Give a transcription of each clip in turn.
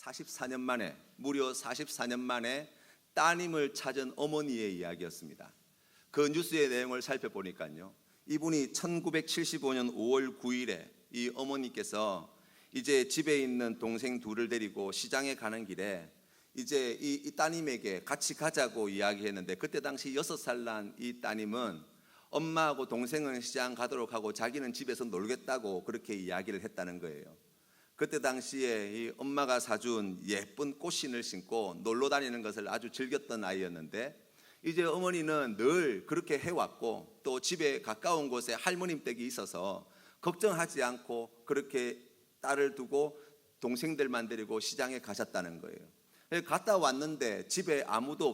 44년 만에, 무려 44년 만에 따님을 찾은 어머니의 이야기였습니다. 그 뉴스의 내용을 살펴보니까요, 이분이 1975년 5월 9일에 이 어머니께서 이제 집에 있는 동생 둘을 데리고 시장에 가는 길에 이제 이 따님에게 같이 가자고 이야기했는데, 그때 당시 6살 난 이 따님은 엄마하고 동생은 시장 가도록 하고 자기는 집에서 놀겠다고 그렇게 이야기를 했다는 거예요. 그때 당시에 이 엄마가 사준 예쁜 꽃신을 신고 놀러 다니는 것을 아주 즐겼던 아이였는데, 이제 어머니는 늘 그렇게 해왔고 또 집에 가까운 곳에 할머님 댁이 있어서 걱정하지 않고 그렇게 딸을 두고 동생들만 데리고 시장에 가셨다는 거예요. 갔다 왔는데 집에 아무도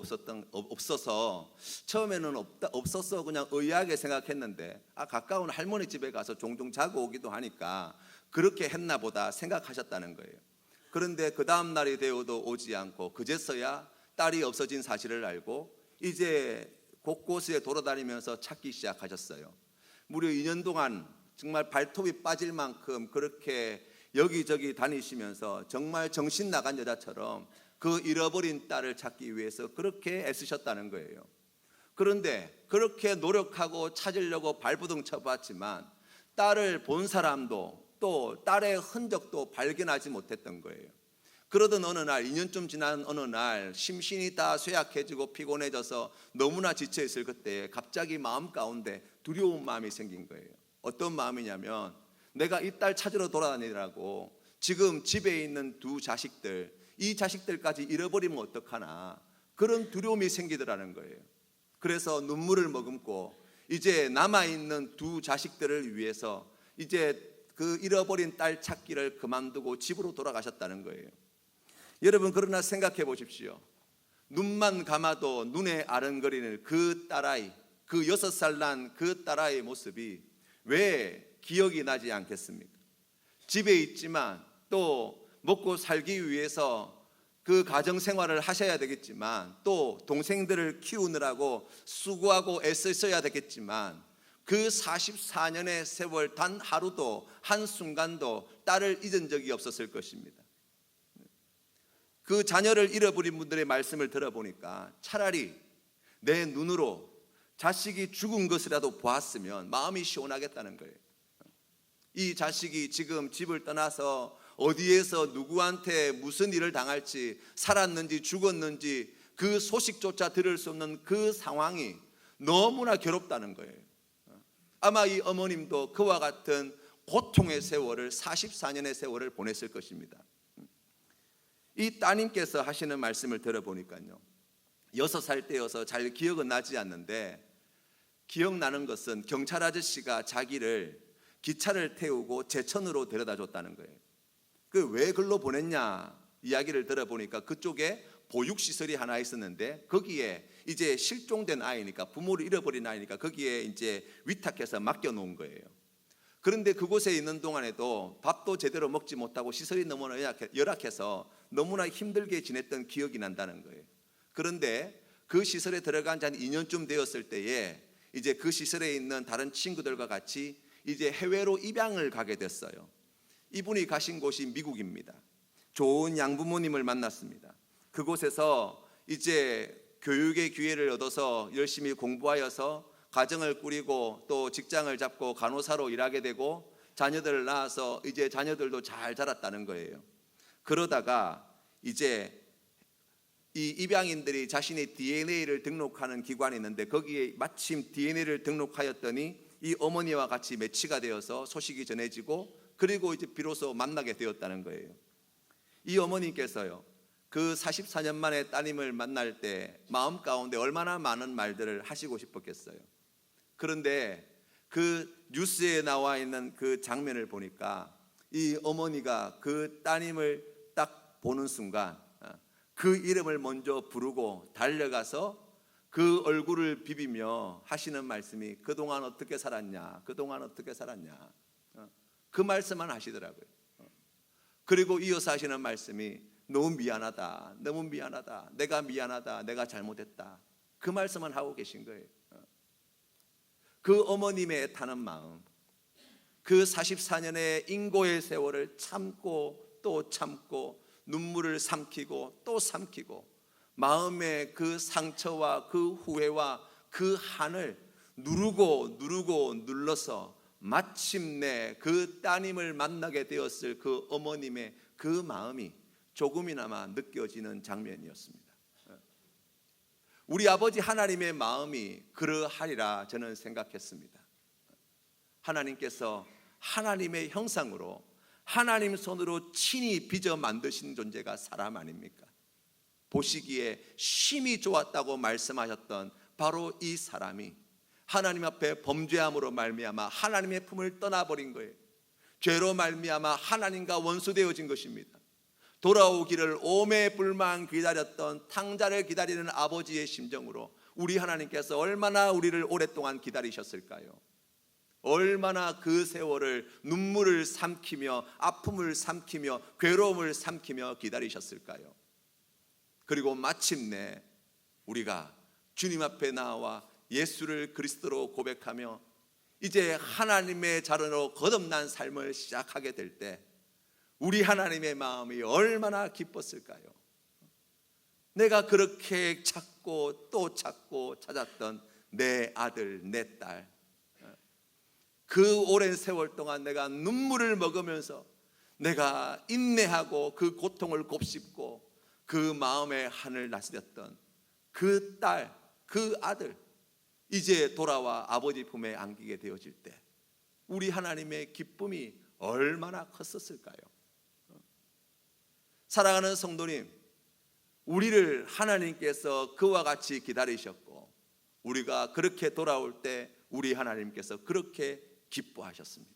없어서 처음에는 없어서 그냥 의아하게 생각했는데, 가까운 할머니 집에 가서 종종 자고 오기도 하니까 그렇게 했나 보다 생각하셨다는 거예요. 그런데 그 다음 날이 되어도 오지 않고 그제서야 딸이 없어진 사실을 알고 이제 곳곳에 돌아다니면서 찾기 시작하셨어요. 무려 2년 동안 정말 발톱이 빠질 만큼 그렇게 여기저기 다니시면서 정말 정신 나간 여자처럼 그 잃어버린 딸을 찾기 위해서 그렇게 애쓰셨다는 거예요. 그런데 그렇게 노력하고 찾으려고 발버둥 쳐봤지만 딸을 본 사람도 또 딸의 흔적도 발견하지 못했던 거예요. 그러던 어느 날, 2년쯤 지난 어느 날, 심신이 다 쇠약해지고 피곤해져서 너무나 지쳐있을 그때 갑자기 마음 가운데 두려운 마음이 생긴 거예요. 어떤 마음이냐면, 내가 이 딸 찾으러 돌아다니라고 지금 집에 있는 두 자식들, 이 자식들까지 잃어버리면 어떡하나, 그런 두려움이 생기더라는 거예요. 그래서 눈물을 머금고 이제 남아있는 두 자식들을 위해서 이제 그 잃어버린 딸 찾기를 그만두고 집으로 돌아가셨다는 거예요. 여러분, 그러나 생각해 보십시오. 눈만 감아도 눈에 아른거리는 그 딸아이, 그 6살 난 그 딸아이의 모습이 왜 기억이 나지 않겠습니까? 집에 있지만 또 먹고 살기 위해서 그 가정 생활을 하셔야 되겠지만, 또 동생들을 키우느라고 수고하고 애쓰셔야 되겠지만, 그 44년의 세월 단 하루도 한순간도 딸을 잊은 적이 없었을 것입니다. 그 자녀를 잃어버린 분들의 말씀을 들어보니까 차라리 내 눈으로 자식이 죽은 것이라도 보았으면 마음이 시원하겠다는 거예요. 이 자식이 지금 집을 떠나서 어디에서 누구한테 무슨 일을 당할지, 살았는지 죽었는지 그 소식조차 들을 수 없는 그 상황이 너무나 괴롭다는 거예요. 아마 이 어머님도 그와 같은 고통의 세월을, 44년의 세월을 보냈을 것입니다. 이 따님께서 하시는 말씀을 들어보니까요, 6살 때여서 잘 기억은 나지 않는데, 기억나는 것은 경찰 아저씨가 자기를 기차를 태우고 제천으로 데려다 줬다는 거예요. 그 왜 글로 보냈냐 이야기를 들어보니까 그쪽에 보육시설이 하나 있었는데, 거기에 이제 실종된 아이니까, 부모를 잃어버린 아이니까 거기에 이제 위탁해서 맡겨놓은 거예요. 그런데 그곳에 있는 동안에도 밥도 제대로 먹지 못하고 시설이 너무나 열악해서 너무나 힘들게 지냈던 기억이 난다는 거예요. 그런데 그 시설에 들어간 지 한 2년쯤 되었을 때에 이제 그 시설에 있는 다른 친구들과 같이 이제 해외로 입양을 가게 됐어요. 이분이 가신 곳이 미국입니다. 좋은 양부모님을 만났습니다. 그곳에서 이제 교육의 기회를 얻어서 열심히 공부하여서 가정을 꾸리고 또 직장을 잡고 간호사로 일하게 되고 자녀들을 낳아서 이제 자녀들도 잘 자랐다는 거예요. 그러다가 이제 이 입양인들이 자신의 DNA를 등록하는 기관이 있는데, 거기에 마침 DNA를 등록하였더니 이 어머니와 같이 매치가 되어서 소식이 전해지고, 그리고 이제 비로소 만나게 되었다는 거예요. 이 어머니께서요, 그 44년 만에 따님을 만날 때 마음 가운데 얼마나 많은 말들을 하시고 싶었겠어요. 그런데 그 뉴스에 나와 있는 그 장면을 보니까 이 어머니가 그 따님을 딱 보는 순간 그 이름을 먼저 부르고 달려가서 그 얼굴을 비비며 하시는 말씀이, 그동안 어떻게 살았냐, 그동안 어떻게 살았냐, 그 말씀만 하시더라고요. 그리고 이어서 하시는 말씀이 너무 미안하다, 너무 미안하다, 내가 미안하다, 내가 잘못했다, 그 말씀만 하고 계신 거예요. 그 어머님의 애타는 마음, 그 44년의 인고의 세월을 참고 또 참고 눈물을 삼키고 또 삼키고 마음의 그 상처와 그 후회와 그 한을 누르고 눌러서 마침내 그 따님을 만나게 되었을 그 어머님의 그 마음이 조금이나마 느껴지는 장면이었습니다. 우리 아버지 하나님의 마음이 그러하리라 저는 생각했습니다. 하나님께서 하나님의 형상으로 하나님 손으로 친히 빚어 만드신 존재가 사람 아닙니까? 보시기에 심히 좋았다고 말씀하셨던 바로 이 사람이 하나님 앞에 범죄함으로 말미암아 하나님의 품을 떠나버린 거예요. 죄로 말미암아 하나님과 원수되어진 것입니다. 돌아오기를 오매불망 기다렸던 탕자를 기다리는 아버지의 심정으로 우리 하나님께서 얼마나 우리를 오랫동안 기다리셨을까요? 얼마나 그 세월을 눈물을 삼키며 아픔을 삼키며 괴로움을 삼키며 기다리셨을까요? 그리고 마침내 우리가 주님 앞에 나와 예수를 그리스도로 고백하며 이제 하나님의 자녀로 거듭난 삶을 시작하게 될 때 우리 하나님의 마음이 얼마나 기뻤을까요? 내가 그렇게 찾고 또 찾고 찾았던 내 아들, 내 딸, 그 오랜 세월 동안 내가 눈물을 먹으면서 내가 인내하고 그 고통을 곱씹고 그 마음의 한을 다스렸던 그 딸, 그 아들 이제 돌아와 아버지 품에 안기게 되어질 때 우리 하나님의 기쁨이 얼마나 컸었을까요? 사랑하는 성도님, 우리를 하나님께서 그와 같이 기다리셨고 우리가 그렇게 돌아올 때 우리 하나님께서 그렇게 기뻐하셨습니다.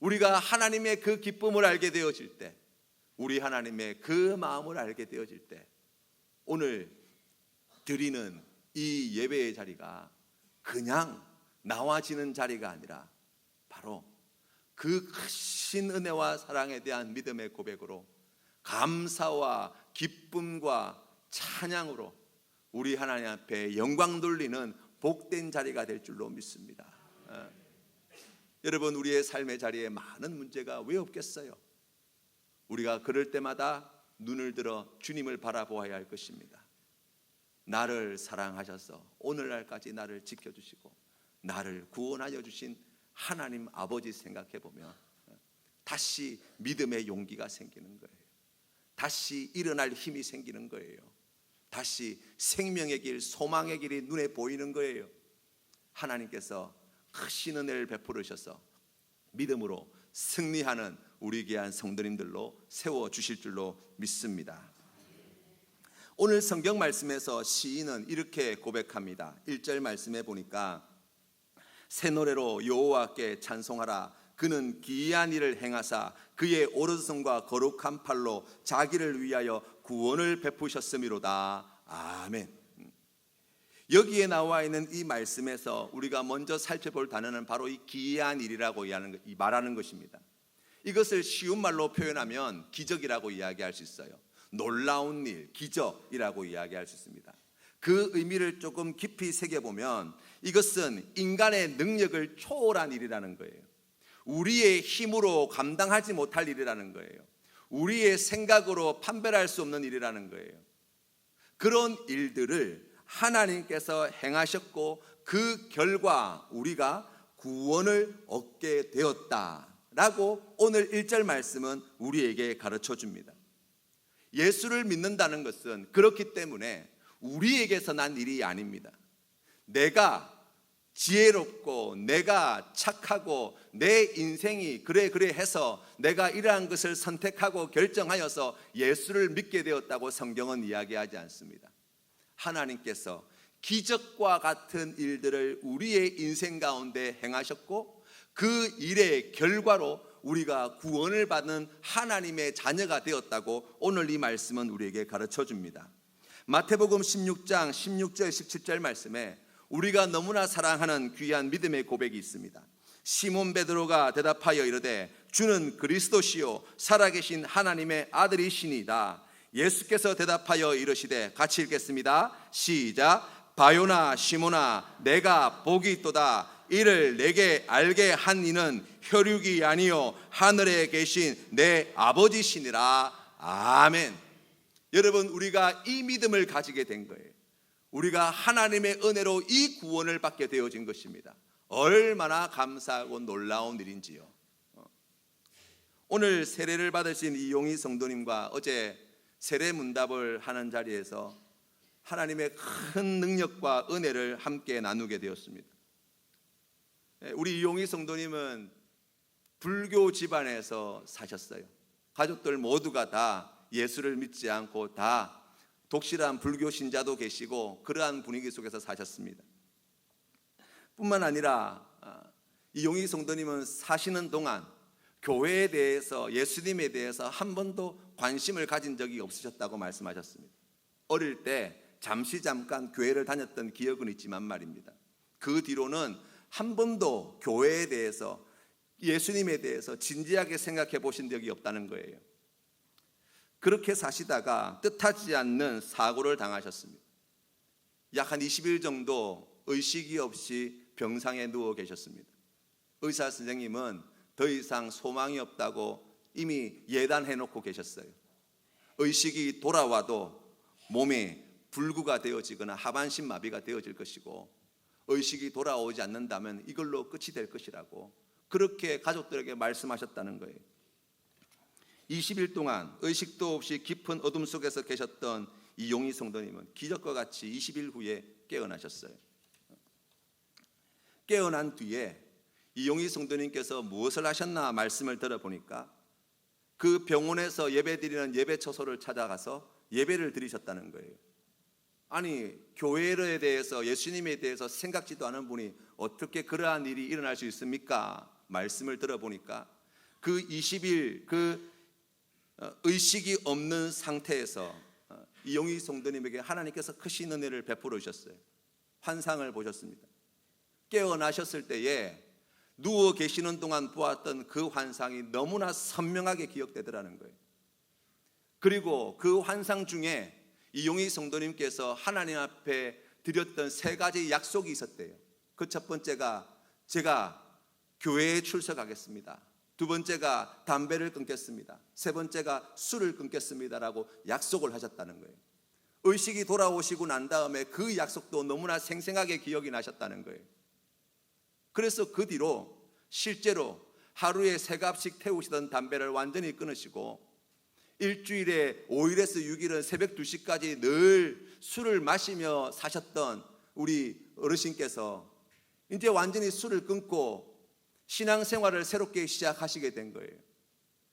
우리가 하나님의 그 기쁨을 알게 되어질 때 우리 하나님의 그 마음을 알게 되어질 때 오늘 드리는 이 예배의 자리가 그냥 나와지는 자리가 아니라 바로 그 크신 은혜와 사랑에 대한 믿음의 고백으로 감사와 기쁨과 찬양으로 우리 하나님 앞에 영광 돌리는 복된 자리가 될 줄로 믿습니다. 여러분, 우리의 삶의 자리에 많은 문제가 왜 없겠어요? 우리가 그럴 때마다 눈을 들어 주님을 바라보아야 할 것입니다. 나를 사랑하셔서 오늘날까지 나를 지켜주시고 나를 구원하여 주신 하나님 아버지 생각해 보면 다시 믿음의 용기가 생기는 거예요. 다시 일어날 힘이 생기는 거예요. 다시 생명의 길, 소망의 길이 눈에 보이는 거예요. 하나님께서 크신 은혜를 베풀으셔서 믿음으로 승리하는 우리 귀한 성도님들로 세워주실 줄로 믿습니다. 오늘 성경 말씀에서 시인은 이렇게 고백합니다. 1절 말씀에 보니까 새 노래로 여호와께 찬송하라. 그는 기이한 일을 행하사 그의 오른손과 거룩한 팔로 자기를 위하여 구원을 베푸셨음이로다. 아멘. 여기에 나와 있는 이 말씀에서 우리가 먼저 살펴볼 단어는 바로 이 기이한 일이라고 말하는 것입니다. 이것을 쉬운 말로 표현하면 기적이라고 이야기할 수 있어요. 놀라운 일, 기적이라고 이야기할 수 있습니다. 그 의미를 조금 깊이 새겨보면 이것은 인간의 능력을 초월한 일이라는 거예요. 우리의 힘으로 감당하지 못할 일이라는 거예요. 우리의 생각으로 판별할 수 없는 일이라는 거예요. 그런 일들을 하나님께서 행하셨고 그 결과 우리가 구원을 얻게 되었다라고 오늘 1절 말씀은 우리에게 가르쳐 줍니다. 예수를 믿는다는 것은 그렇기 때문에 우리에게서 난 일이 아닙니다. 내가 지혜롭고 내가 착하고 내 인생이 그래 해서 내가 이러한 것을 선택하고 결정하여서 예수를 믿게 되었다고 성경은 이야기하지 않습니다. 하나님께서 기적과 같은 일들을 우리의 인생 가운데 행하셨고 그 일의 결과로 우리가 구원을 받는 하나님의 자녀가 되었다고 오늘 이 말씀은 우리에게 가르쳐 줍니다. 마태복음 16장 16절 17절 말씀에 우리가 너무나 사랑하는 귀한 믿음의 고백이 있습니다. 시몬 베드로가 대답하여 이르되 주는 그리스도시요 살아계신 하나님의 아들이시니이다. 예수께서 대답하여 이르시되 같이 읽겠습니다. 시작. 바요나 시몬아 내가 복이 있도다. 이를 내게 알게 한 이는 혈육이 아니요 하늘에 계신 내 아버지시니라. 아멘. 여러분, 우리가 이 믿음을 가지게 된 거예요. 우리가 하나님의 은혜로 이 구원을 받게 되어진 것입니다. 얼마나 감사하고 놀라운 일인지요. 오늘 세례를 받으신 이용희 성도님과 어제 세례 문답을 하는 자리에서 하나님의 큰 능력과 은혜를 함께 나누게 되었습니다. 우리 이용희 성도님은 불교 집안에서 사셨어요. 가족들 모두가 다 예수를 믿지 않고 다 독실한 불교 신자도 계시고 그러한 분위기 속에서 사셨습니다. 뿐만 아니라 이용희 성도님은 사시는 동안 교회에 대해서, 예수님에 대해서 한 번도 관심을 가진 적이 없으셨다고 말씀하셨습니다. 어릴 때 잠깐 교회를 다녔던 기억은 있지만 말입니다. 그 뒤로는 한 번도 교회에 대해서, 예수님에 대해서 진지하게 생각해 보신 적이 없다는 거예요. 그렇게 사시다가 뜻하지 않는 사고를 당하셨습니다. 약 한 20일 정도 의식이 없이 병상에 누워 계셨습니다. 의사 선생님은 더 이상 소망이 없다고 이미 예단해 놓고 계셨어요. 의식이 돌아와도 몸이 불구가 되어지거나 하반신 마비가 되어질 것이고, 의식이 돌아오지 않는다면 이걸로 끝이 될 것이라고 그렇게 가족들에게 말씀하셨다는 거예요. 20일 동안 의식도 없이 깊은 어둠 속에서 계셨던 이용희 성도님은 기적과 같이 20일 후에 깨어나셨어요. 깨어난 뒤에 이용희 성도님께서 무엇을 하셨나 말씀을 들어보니까 그 병원에서 예배드리는 예배 처소를 찾아가서 예배를 드리셨다는 거예요. 아니, 교회에 대해서, 예수님에 대해서 생각지도 않은 분이 어떻게 그러한 일이 일어날 수 있습니까? 말씀을 들어보니까 그 20일 의식이 없는 상태에서 이용희 성도님에게 하나님께서 크신 은혜를 베풀어 주셨어요. 환상을 보셨습니다. 깨어나셨을 때에 누워 계시는 동안 보았던 그 환상이 너무나 선명하게 기억되더라는 거예요. 그리고 그 환상 중에 이용희 성도님께서 하나님 앞에 드렸던 3가지 약속이 있었대요. 그 첫 번째가 제가 교회에 출석하겠습니다. 두 번째가 담배를 끊겠습니다. 세 번째가 술을 끊겠습니다라고 약속을 하셨다는 거예요. 의식이 돌아오시고 난 다음에 그 약속도 너무나 생생하게 기억이 나셨다는 거예요. 그래서 그 뒤로 실제로 하루에 3갑씩 태우시던 담배를 완전히 끊으시고 일주일에 5일에서 6일은 새벽 2시까지 늘 술을 마시며 사셨던 우리 어르신께서 이제 완전히 술을 끊고 신앙생활을 새롭게 시작하시게 된 거예요.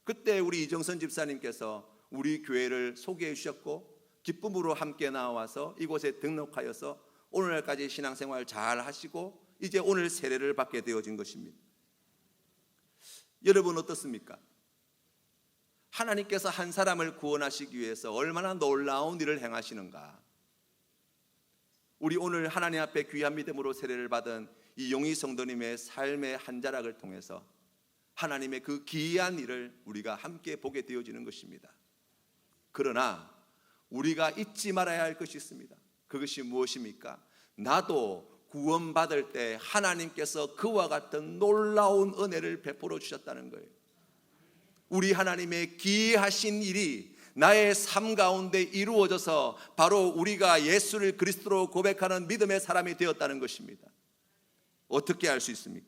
그때 우리 이정선 집사님께서 우리 교회를 소개해 주셨고 기쁨으로 함께 나와서 이곳에 등록하여서 오늘날까지 신앙생활 잘 하시고 이제 오늘 세례를 받게 되어진 것입니다. 여러분 어떻습니까? 하나님께서 한 사람을 구원하시기 위해서 얼마나 놀라운 일을 행하시는가. 우리 오늘 하나님 앞에 귀한 믿음으로 세례를 받은 이용희 성도님의 삶의 한 자락을 통해서 하나님의 그 기이한 일을 우리가 함께 보게 되어지는 것입니다. 그러나 우리가 잊지 말아야 할 것이 있습니다. 그것이 무엇입니까? 나도 구원받을 때 하나님께서 그와 같은 놀라운 은혜를 베풀어 주셨다는 거예요. 우리 하나님의 기이하신 일이 나의 삶 가운데 이루어져서 바로 우리가 예수를 그리스도로 고백하는 믿음의 사람이 되었다는 것입니다. 어떻게 알 수 있습니까?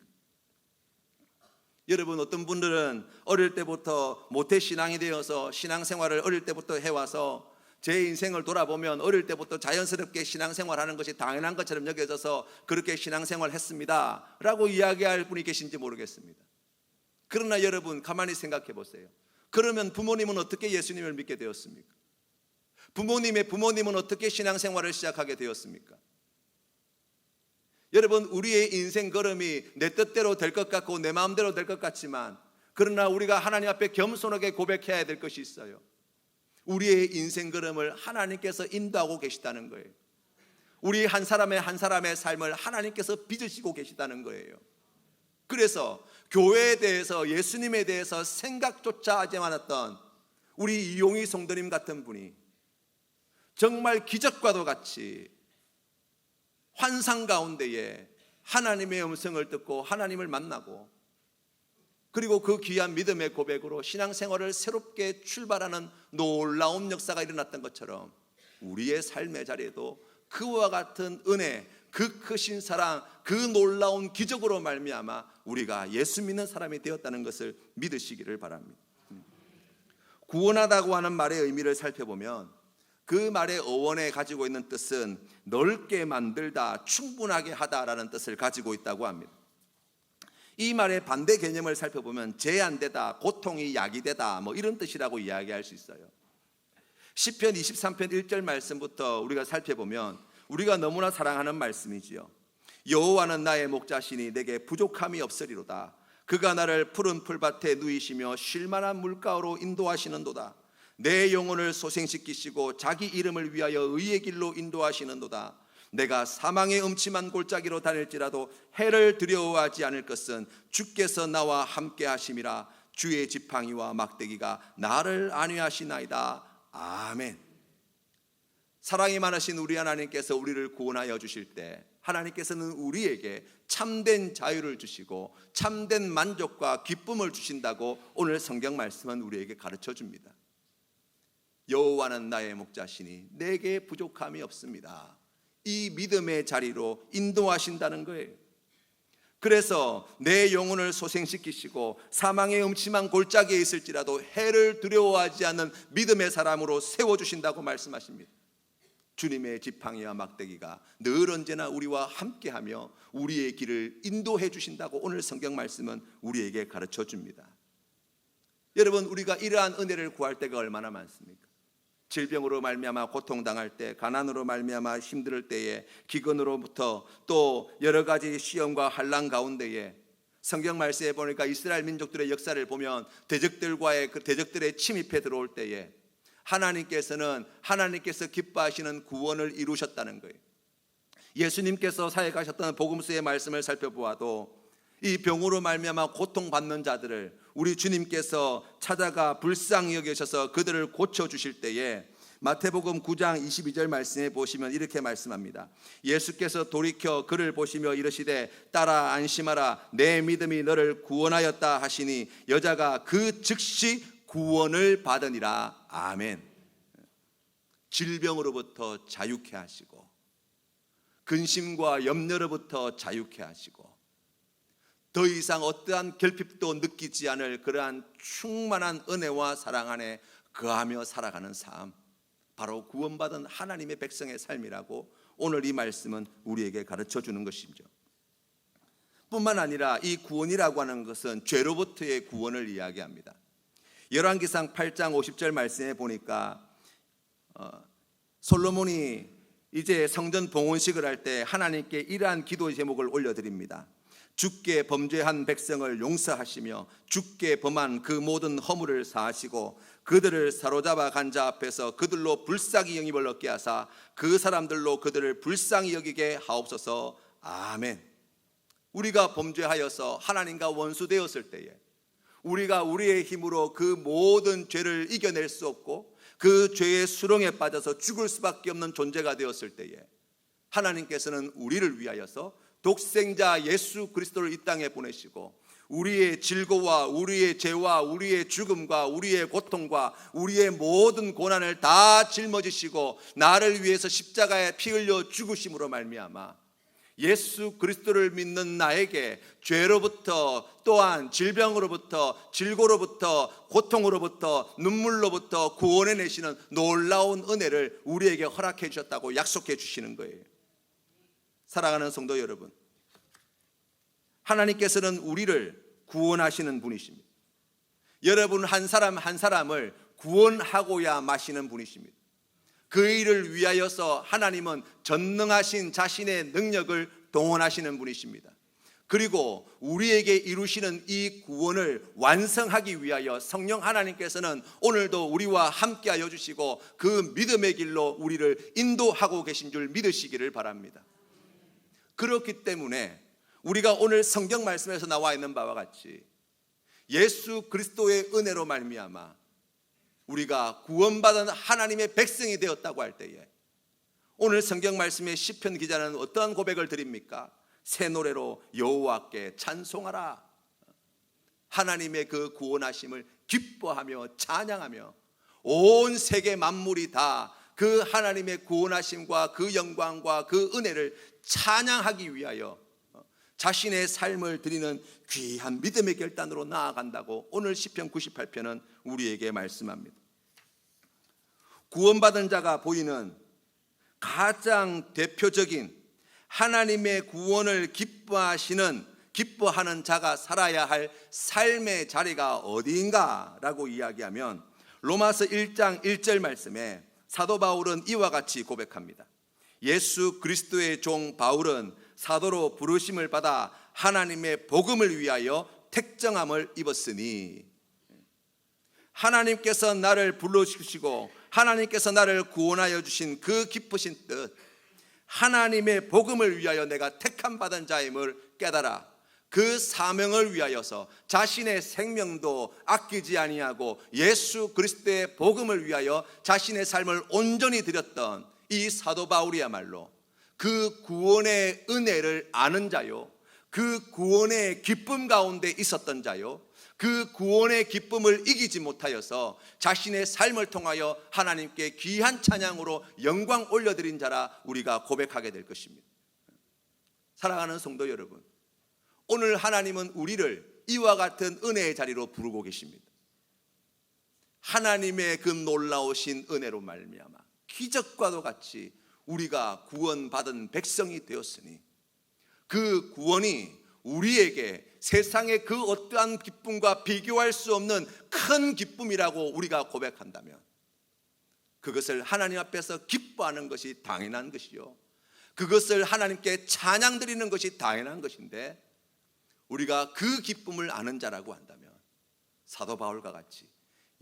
여러분, 어떤 분들은 어릴 때부터 모태신앙이 되어서 신앙생활을 어릴 때부터 해와서 제 인생을 돌아보면 어릴 때부터 자연스럽게 신앙생활하는 것이 당연한 것처럼 여겨져서 그렇게 신앙생활을 했습니다 라고 이야기할 분이 계신지 모르겠습니다. 그러나 여러분 가만히 생각해 보세요. 그러면 부모님은 어떻게 예수님을 믿게 되었습니까? 부모님의 부모님은 어떻게 신앙생활을 시작하게 되었습니까? 여러분, 우리의 인생 걸음이 내 뜻대로 될 것 같고 내 마음대로 될 것 같지만 그러나 우리가 하나님 앞에 겸손하게 고백해야 될 것이 있어요. 우리의 인생 걸음을 하나님께서 인도하고 계시다는 거예요. 우리 한 사람의 삶을 하나님께서 빚으시고 계시다는 거예요. 그래서 교회에 대해서, 예수님에 대해서 생각조차 하지 않았던 우리 이용희 성도님 같은 분이 정말 기적과도 같이 환상 가운데에 하나님의 음성을 듣고 하나님을 만나고, 그리고 그 귀한 믿음의 고백으로 신앙생활을 새롭게 출발하는 놀라운 역사가 일어났던 것처럼 우리의 삶의 자리에도 그와 같은 은혜, 그 크신 사랑, 그 놀라운 기적으로 말미암아 우리가 예수 믿는 사람이 되었다는 것을 믿으시기를 바랍니다. 구원하다고 하는 말의 의미를 살펴보면 그 말의 어원에 가지고 있는 뜻은 넓게 만들다, 충분하게 하다라는 뜻을 가지고 있다고 합니다. 이 말의 반대 개념을 살펴보면 제한되다, 고통이 야기되다, 이런 뜻이라고 이야기할 수 있어요. 시편 23편 1절 말씀부터 우리가 살펴보면 우리가 너무나 사랑하는 말씀이지요. 여호와는 나의 목자시니 내게 부족함이 없으리로다. 그가 나를 푸른 풀밭에 누이시며 쉴만한 물가로 인도하시는도다. 내 영혼을 소생시키시고 자기 이름을 위하여 의의 길로 인도하시는도다. 내가 사망의 음침한 골짜기로 다닐지라도 해를 두려워하지 않을 것은 주께서 나와 함께 하심이라. 주의 지팡이와 막대기가 나를 안위하시나이다. 아멘. 사랑이 많으신 우리 하나님께서 우리를 구원하여 주실 때 하나님께서는 우리에게 참된 자유를 주시고 참된 만족과 기쁨을 주신다고 오늘 성경 말씀은 우리에게 가르쳐 줍니다. 여호와는 나의 목자시니 내게 부족함이 없습니다. 이 믿음의 자리로 인도하신다는 거예요. 그래서 내 영혼을 소생시키시고 사망의 음침한 골짜기에 있을지라도 해를 두려워하지 않는 믿음의 사람으로 세워주신다고 말씀하십니다. 주님의 지팡이와 막대기가 늘 언제나 우리와 함께하며 우리의 길을 인도해 주신다고 오늘 성경 말씀은 우리에게 가르쳐 줍니다. 여러분, 우리가 이러한 은혜를 구할 때가 얼마나 많습니까? 질병으로 말미암아 고통당할 때, 가난으로 말미암아 힘들 때에, 기근으로부터 또 여러 가지 시험과 환난 가운데에, 성경 말씀에 보니까 이스라엘 민족들의 역사를 보면 대적들과의 그 대적들의 침입해 들어올 때에 하나님께서 기뻐하시는 구원을 이루셨다는 거예요. 예수님께서 사역하셨던 복음서의 말씀을 살펴보아도 이 병으로 말미암아 고통받는 자들을 우리 주님께서 찾아가 불쌍히 여기셔서 그들을 고쳐주실 때에 마태복음 9장 22절 말씀에 보시면 이렇게 말씀합니다. 예수께서 돌이켜 그를 보시며 이르시되 따라 안심하라, 내 믿음이 너를 구원하였다 하시니 여자가 그 즉시 구원을 받으니라. 아멘. 질병으로부터 자유케 하시고 근심과 염려로부터 자유케 하시고 더 이상 어떠한 결핍도 느끼지 않을 그러한 충만한 은혜와 사랑 안에 거하며 살아가는 삶, 바로 구원받은 하나님의 백성의 삶이라고 오늘 이 말씀은 우리에게 가르쳐 주는 것이죠. 뿐만 아니라 이 구원이라고 하는 것은 죄로부터의 구원을 이야기합니다. 열왕기상 8장 50절 말씀에 보니까 솔로몬이 이제 성전 봉헌식을 할 때 하나님께 이러한 기도 제목을 올려드립니다. 주께 범죄한 백성을 용서하시며 주께 범한 그 모든 허물을 사하시고 그들을 사로잡아 간 자 앞에서 그들로 불쌍히 영입을 얻게 하사 그 사람들로 그들을 불쌍히 여기게 하옵소서. 아멘. 우리가 범죄하여서 하나님과 원수되었을 때에 우리가 우리의 힘으로 그 모든 죄를 이겨낼 수 없고 그 죄의 수렁에 빠져서 죽을 수밖에 없는 존재가 되었을 때에 하나님께서는 우리를 위하여서 독생자 예수 그리스도를 이 땅에 보내시고 우리의 질고와 우리의 죄와 우리의 죽음과 우리의 고통과 우리의 모든 고난을 다 짊어지시고 나를 위해서 십자가에 피 흘려 죽으심으로 말미암아 예수 그리스도를 믿는 나에게 죄로부터 또한 질병으로부터 질고로부터 고통으로부터 눈물로부터 구원해내시는 놀라운 은혜를 우리에게 허락해 주셨다고 약속해 주시는 거예요. 사랑하는 성도 여러분, 하나님께서는 우리를 구원하시는 분이십니다. 여러분 한 사람 한 사람을 구원하고야 마시는 분이십니다. 그 일을 위하여서 하나님은 전능하신 자신의 능력을 동원하시는 분이십니다. 그리고 우리에게 이루시는 이 구원을 완성하기 위하여 성령 하나님께서는 오늘도 우리와 함께하여 주시고 그 믿음의 길로 우리를 인도하고 계신 줄 믿으시기를 바랍니다. 그렇기 때문에 우리가 오늘 성경 말씀에서 나와 있는 바와 같이 예수 그리스도의 은혜로 말미암아 우리가 구원받은 하나님의 백성이 되었다고 할 때에 오늘 성경 말씀의 시편 기자는 어떠한 고백을 드립니까? 새 노래로 여호와께 찬송하라. 하나님의 그 구원하심을 기뻐하며 찬양하며 온 세계 만물이 다 그 하나님의 구원하심과 그 영광과 그 은혜를 찬양하기 위하여 자신의 삶을 드리는 귀한 믿음의 결단으로 나아간다고 오늘 시편 98편은 우리에게 말씀합니다. 구원받은 자가 보이는 가장 대표적인 하나님의 구원을 기뻐하는 자가 살아야 할 삶의 자리가 어디인가라고 이야기하면 로마서 1장 1절 말씀에 사도 바울은 이와 같이 고백합니다. 예수 그리스도의 종 바울은 사도로 부르심을 받아 하나님의 복음을 위하여 택정함을 입었으니, 하나님께서 나를 불러주시고 하나님께서 나를 구원하여 주신 그 기쁘신 뜻, 하나님의 복음을 위하여 내가 택함 받은 자임을 깨달아 그 사명을 위하여서 자신의 생명도 아끼지 아니하고 예수 그리스도의 복음을 위하여 자신의 삶을 온전히 드렸던 이 사도 바울이야말로 그 구원의 은혜를 아는 자요, 그 구원의 기쁨 가운데 있었던 자요, 그 구원의 기쁨을 이기지 못하여서 자신의 삶을 통하여 하나님께 귀한 찬양으로 영광 올려드린 자라 우리가 고백하게 될 것입니다. 사랑하는 성도 여러분, 오늘 하나님은 우리를 이와 같은 은혜의 자리로 부르고 계십니다. 하나님의 그 놀라우신 은혜로 말미암아 기적과도 같이 우리가 구원받은 백성이 되었으니, 그 구원이 우리에게 세상의 그 어떠한 기쁨과 비교할 수 없는 큰 기쁨이라고 우리가 고백한다면 그것을 하나님 앞에서 기뻐하는 것이 당연한 것이요, 그것을 하나님께 찬양 드리는 것이 당연한 것인데, 우리가 그 기쁨을 아는 자라고 한다면 사도 바울과 같이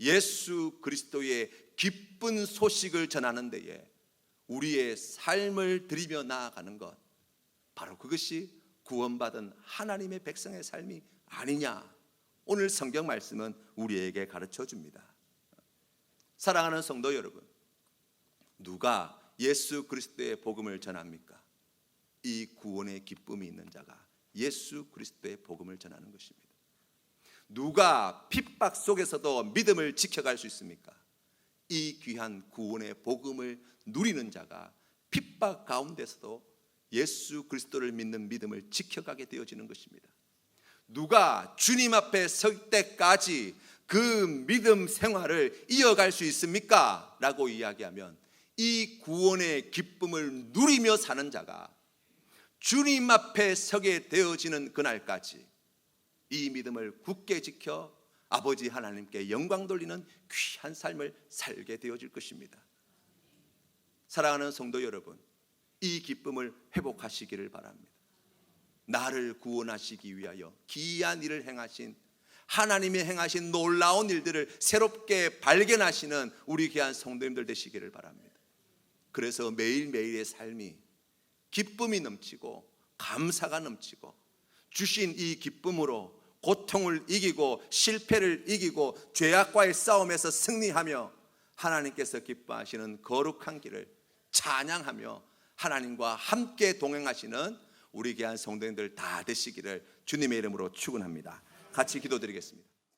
예수 그리스도의 기쁜 소식을 전하는 데에 우리의 삶을 드리며 나아가는 것, 바로 그것이 구원받은 하나님의 백성의 삶이 아니냐, 오늘 성경 말씀은 우리에게 가르쳐 줍니다. 사랑하는 성도 여러분, 누가 예수 그리스도의 복음을 전합니까? 이 구원의 기쁨이 있는 자가 예수 그리스도의 복음을 전하는 것입니다. 누가 핍박 속에서도 믿음을 지켜갈 수 있습니까? 이 귀한 구원의 복음을 누리는 자가 핍박 가운데서도 예수 그리스도를 믿는 믿음을 지켜가게 되어지는 것입니다. 누가 주님 앞에 설 때까지 그 믿음 생활을 이어갈 수 있습니까? 라고 이야기하면 이 구원의 기쁨을 누리며 사는 자가 주님 앞에 서게 되어지는 그날까지 이 믿음을 굳게 지켜 아버지 하나님께 영광 돌리는 귀한 삶을 살게 되어질 것입니다. 사랑하는 성도 여러분, 이 기쁨을 회복하시기를 바랍니다. 나를 구원하시기 위하여 귀한 일을 행하신 하나님이 행하신 놀라운 일들을 새롭게 발견하시는 우리 귀한 성도님들 되시기를 바랍니다. 그래서 매일매일의 삶이 기쁨이 넘치고 감사가 넘치고 주신 이 기쁨으로 고통을 이기고 실패를 이기고 죄악과의 싸움에서 승리하며 하나님께서 기뻐하시는 거룩한 길을 찬양하며 하나님과 함께 동행하시는 우리 귀한 성도님들 다 되시기를 주님의 이름으로 축원합니다. 같이 기도드리겠습니다.